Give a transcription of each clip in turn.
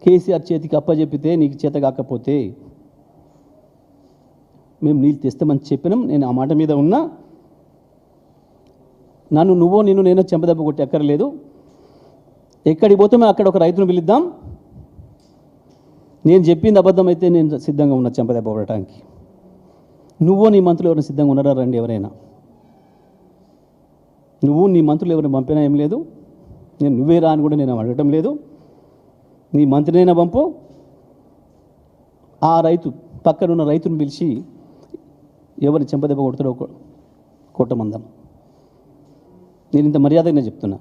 కేసీఆర్ చేతికి అప్పచెప్పితే నీకు చేత కాకపోతే మేము నీళ్ళు తెస్తామని చెప్పినాం. నేను ఆ మాట మీద ఉన్నా. నిన్ను నేనో చెంపదెబ్బ కొట్టి ఎక్కర్లేదు. ఎక్కడికి పోతామో అక్కడ ఒక రైతును పిలుద్దాం. నేను చెప్పింది అబద్ధం అయితే నేను సిద్ధంగా ఉన్నా చెంపదెబ్బ కొట్టడానికి. నీ మంత్రులు ఎవరైనా సిద్ధంగా ఉన్నారా? రండి ఎవరైనా. నీ మంత్రులు ఎవరైనా పంపినా ఏం లేదు. నువ్వే రా అని కూడా నేను అడగటం లేదు. నీ మంత్రినైనా పంపు. ఆ రైతు పక్కనున్న రైతును పిలిచి ఎవరిని చెంపదెబ్బ కొడతారో కొట్టమందాం. నేను ఇంత మర్యాదగానే చెప్తున్నా.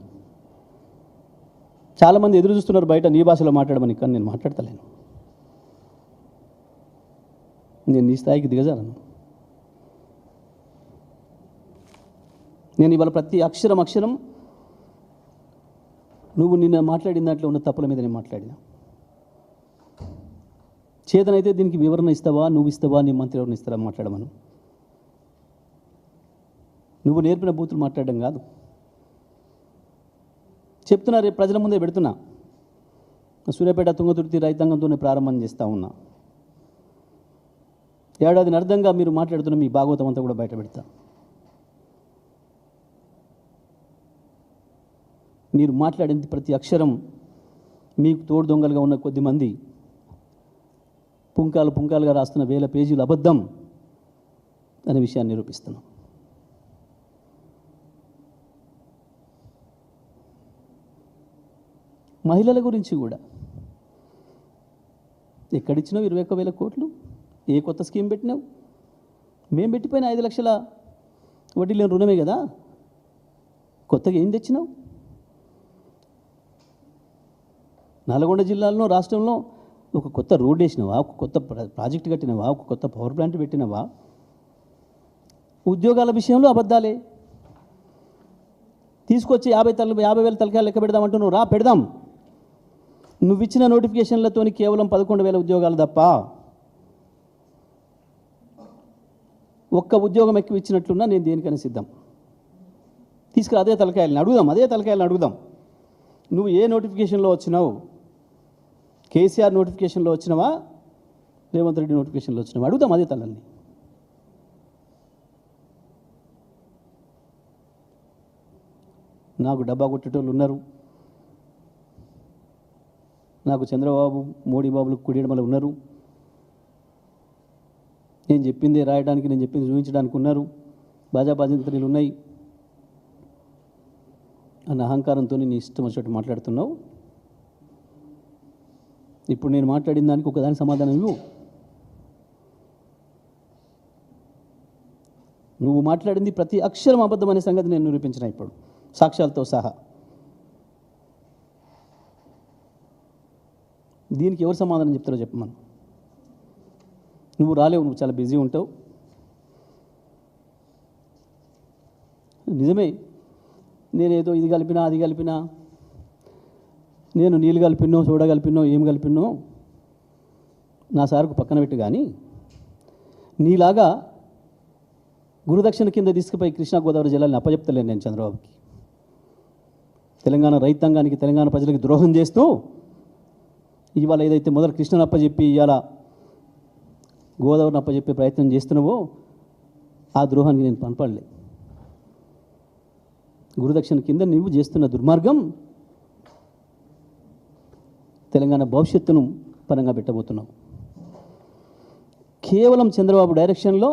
చాలామంది ఎదురు చూస్తున్నారు బయట నీ భాషలో మాట్లాడమని, కానీ నేను మాట్లాడతలేను. నేను నీ స్థాయికి దిగజాలను. నేను ఇవాళ ప్రతి అక్షరం నువ్వు నిన్న మాట్లాడిన దాంట్లో ఉన్న తప్పుల మీద నేను మాట్లాడినా. చేతనైతే దీనికి వివరణ ఇస్తావా, నువ్వు ఇస్తావా, నీ మంత్రి ఎవరిని ఇస్తారా మాట్లాడమను. నువ్వు నేర్పిన బూతులు మాట్లాడడం కాదు చెప్తున్నా. రేపు ప్రజల ముందే పెడుతున్నా. సూర్యాపేట తుంగతుర్తి రైతాంగంతోనే ప్రారంభం చేస్తూ ఉన్నా. ఏడాదిని అర్థంగా మీరు మాట్లాడుతున్న మీ భాగవతం అంతా కూడా బయట పెడతా. మీరు మాట్లాడింది ప్రతి అక్షరం మీకు తోడు దొంగలుగా ఉన్న కొద్దిమంది పుంకాలుగా రాస్తున్న 1000 పేజీలు అబద్ధం అనే విషయాన్ని నిరూపిస్తున్నాం. మహిళల గురించి కూడా ఎక్కడిచ్చినావు 21,000 కోట్లు? ఏ కొత్త స్కీమ్ పెట్టినావు? మేము పెట్టిపోయిన 5 లక్షల వడ్డీ లేని రుణమే కదా. కొత్తగా ఏం తెచ్చినావు? నల్గొండ జిల్లాలో రాష్ట్రంలో ఒక కొత్త రోడ్ వేసినావా? ఒక కొత్త ప్రాజెక్ట్ కట్టినవా? ఒక కొత్త పవర్ ప్లాంట్ పెట్టినవా? ఉద్యోగాల విషయంలో అబద్ధాలే. తీసుకొచ్చి 50,000 తలకాయలు లెక్క పెడదామంటున్నావు. రా పెడదాం. నువ్వు ఇచ్చిన నోటిఫికేషన్లతో కేవలం 11,000 ఉద్యోగాలు తప్ప ఒక్క ఉద్యోగం ఎక్కువ ఇచ్చినట్లున్నా నేను దేనికైనా సిద్ధం. తీసుకురా అదే తలకాయలని అడుగుదాం. నువ్వు ఏ నోటిఫికేషన్లో వచ్చినావు? కేసీఆర్ నోటిఫికేషన్లో వచ్చినవా? రేవంత్ రెడ్డి నోటిఫికేషన్లో వచ్చినవా? అడుగుదాం అదే తలని. నాకు డబ్బా కొట్టేటోళ్ళు ఉన్నారు. నాకు చంద్రబాబు మోడీ బాబులు కుడియడమలు ఉన్నారు. నేను చెప్పింది రాయడానికి, నేను చెప్పింది చూపించడానికి ఉన్నారు. బాజాబాజంత్రీలు ఉన్నాయి అన్న అహంకారంతో నీ ఇష్టం వచ్చినట్టు మాట్లాడుతున్నావు. ఇప్పుడు నేను మాట్లాడిన దానికి ఒకదాని సమాధానం ఇవ్వు. నువ్వు మాట్లాడింది ప్రతి అక్షరం అబద్ధం అనే సంగతి నేను నిరూపించిన ఇప్పుడు సాక్ష్యాలతో సహా. దీనికి ఎవరు సమాధానం చెప్తారో చెప్పమను. నువ్వు రాలేవు, నువ్వు చాలా బిజీ ఉంటావు. నిజమే, నేనేదో ఇది కలిపినా అది కలిపినా, నేను నీళ్ళు కలిపినో సోడా కలిపినో ఏం కలిపినో నా సార్కు పక్కన పెట్టి, కానీ నీలాగా గురుదక్షిణ కింద తీసుకుపోయి కృష్ణా గోదావరి జిల్లాని అప్పచెప్తలేను నేను చంద్రబాబుకి. తెలంగాణ రైతాంగానికి, తెలంగాణ ప్రజలకు ద్రోహం చేస్తూ ఇవాళ ఏదైతే మొదలు కృష్ణను అప్పచెప్పి ఇవాళ గోదావరిని అప్పచెప్పే ప్రయత్నం చేస్తున్నావో ఆ ద్రోహానికి నేను పనపడలే. గురుదక్షిణ కింద నీవు చేస్తున్న దుర్మార్గం తెలంగాణ భవిష్యత్తును పరంగా పెట్టబోతున్నావు. కేవలం చంద్రబాబు డైరెక్షన్లో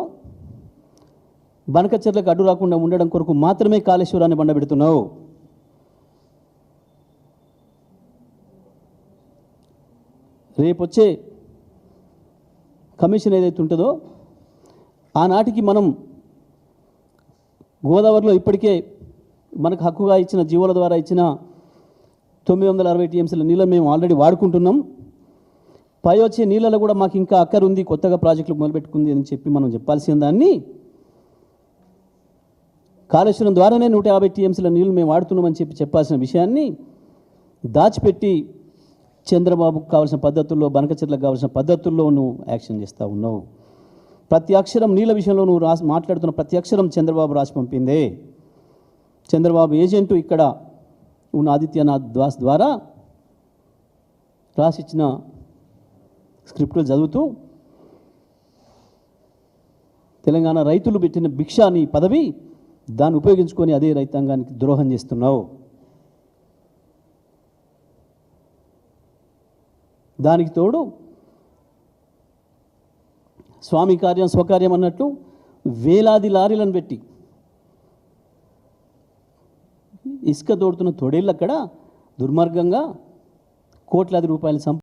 బనకచెర్లకు అడ్డు రాకుండా ఉండడం కొరకు మాత్రమే కాళేశ్వరాన్ని బండబెడుతున్నావు. రేపొచ్చే కమిషన్ ఏదైతే ఉంటుందో ఆనాటికి మనం గోదావరిలో ఇప్పటికే మనకు హక్కుగా ఇచ్చిన జీవోల ద్వారా ఇచ్చిన 960 టీఎంసీల నీళ్ళ మేము ఆల్రెడీ వాడుకుంటున్నాం. పై వచ్చే నీళ్ళలో కూడా మాకు ఇంకా అక్కర ఉంది, కొత్తగా ప్రాజెక్టులు మొదలుపెట్టుకుంది అని చెప్పి మనం చెప్పాల్సిన దాన్ని కాళేశ్వరం ద్వారానే 150 టీఎంసీల నీళ్ళు మేము వాడుతున్నామని చెప్పాల్సిన విషయాన్ని దాచిపెట్టి చంద్రబాబుకు కావాల్సిన పద్ధతుల్లో, బనకచెర్లకు కావాల్సిన పద్ధతుల్లో నువ్వు యాక్షన్ చేస్తూ ఉన్నావు. ప్రతి అక్షరం నీళ్ళ విషయంలో నువ్వు మాట్లాడుతున్న ప్రతి అక్షరం చంద్రబాబు రాసి పంపిందే. చంద్రబాబు ఏజెంటు ఇక్కడ ఉన్న ఆదిత్యనాథ్ దాస్ ద్వారా రాసిచ్చిన స్క్రిప్టులు చదువుతూ తెలంగాణ రైతులు పెట్టిన భిక్ష అని పదవి దాన్ని ఉపయోగించుకొని అదే రైతాంగానికి ద్రోహం చేస్తున్నావు. దానికి తోడు స్వామి కార్యం స్వకార్యం అన్నట్లు వేలాది లారీలను పెట్టి ఇసుక తోడుతున్న తొడేళ్ళు అక్కడ దుర్మార్గంగా కోట్లాది రూపాయలు